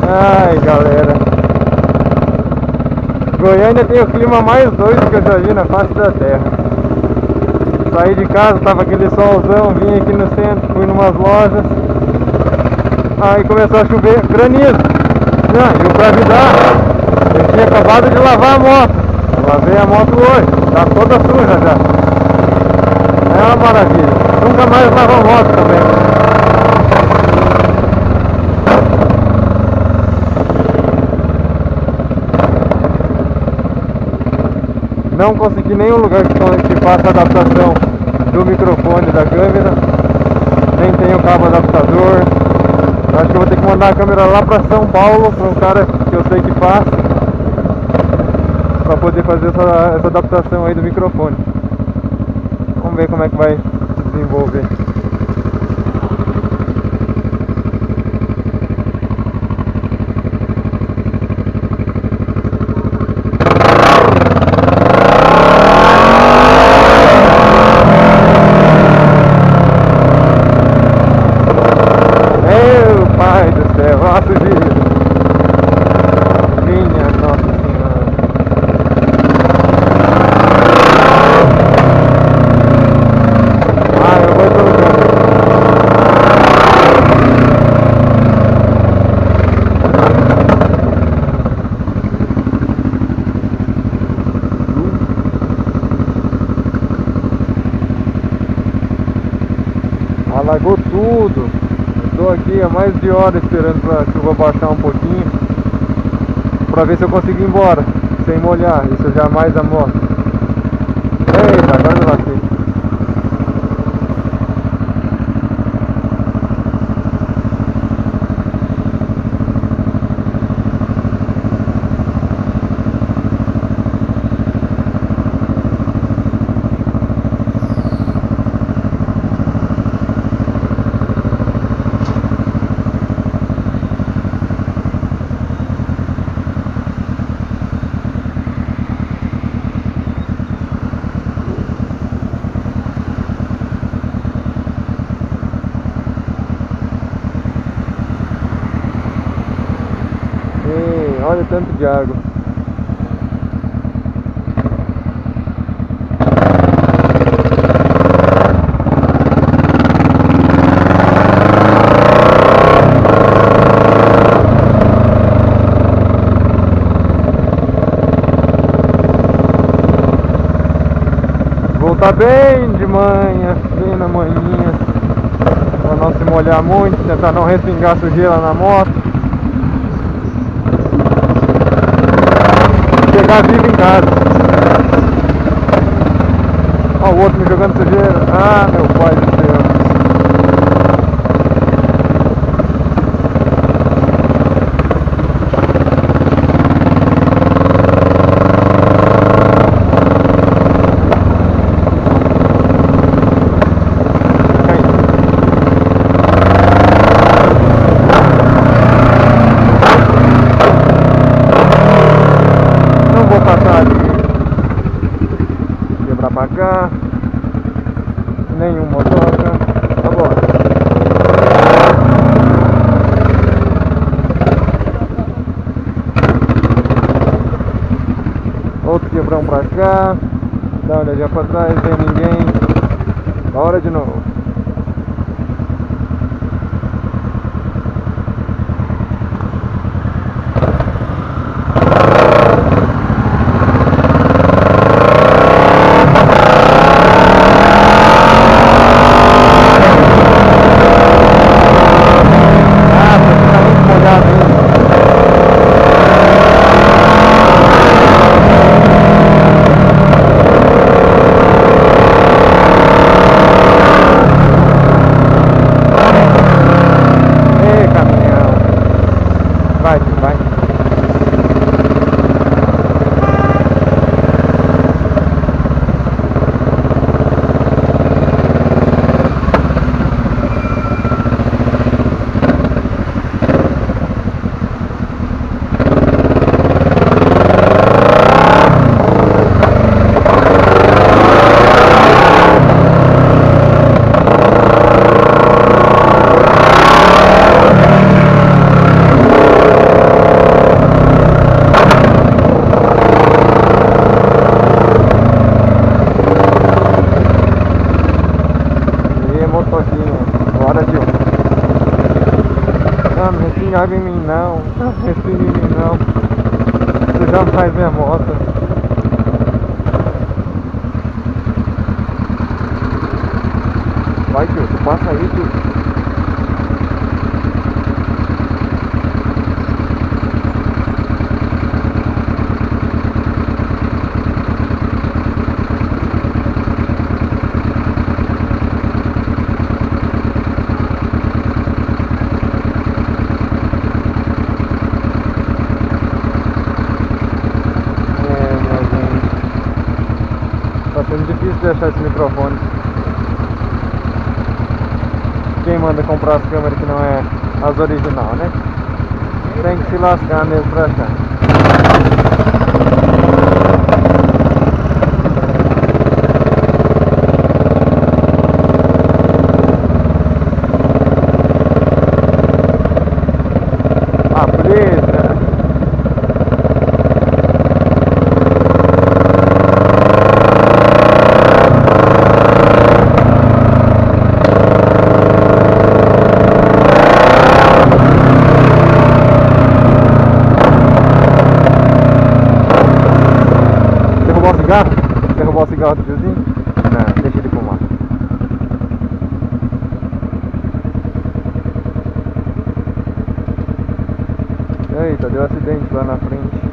Ai, galera, Goiânia tem o clima mais doido que eu já vi na face da terra. Saí de casa, tava aquele solzão, vim aqui no centro, fui numas lojas. Aí começou a chover, granizo. Não, e pra avisar, eu tinha acabado de lavar a moto. Eu lavei a moto hoje, tá toda suja já. É uma maravilha. Nunca mais lavo a moto também. Não consegui nenhum lugar que faça adaptação do microfone da câmera. Nem tenho cabo adaptador. Acho que eu vou ter que mandar a câmera lá pra São Paulo, para um cara que eu sei que faz, para poder fazer essa adaptação aí do microfone. Vamos ver como é que vai se desenvolver. Alagou tudo. Estou aqui há mais de hora esperando para a chuva baixar um pouquinho, para ver se eu consigo ir embora sem molhar. Isso jamais a moto. Eita, agora eu lasquei. Olha o tanto de água. Voltar bem de manhã, bem na manhinha, para não se molhar muito, tentar não respingar sujeira na moto. Chegar vivo em casa. Ó, o outro me jogando sujeira. Ah, meu pai do céu. Pra cá, nenhum motoca, tá bom. Outro quebrão pra cá, dá uma olhadinha pra trás, vem ninguém, bora de novo. gritando, respinga água em mim não, respinga em mim não. Você jamais minha moto. Vai, tio, tu passa aí, tio. Tá sendo difícil de achar esse microfone. Quem manda comprar as câmeras que não é as original, né? Tem que se lascar mesmo pra achar. Ah, polícia! Derrubar o cigarro do tiozinho? Não, deixa ele fumar. Eita, deu acidente lá na frente.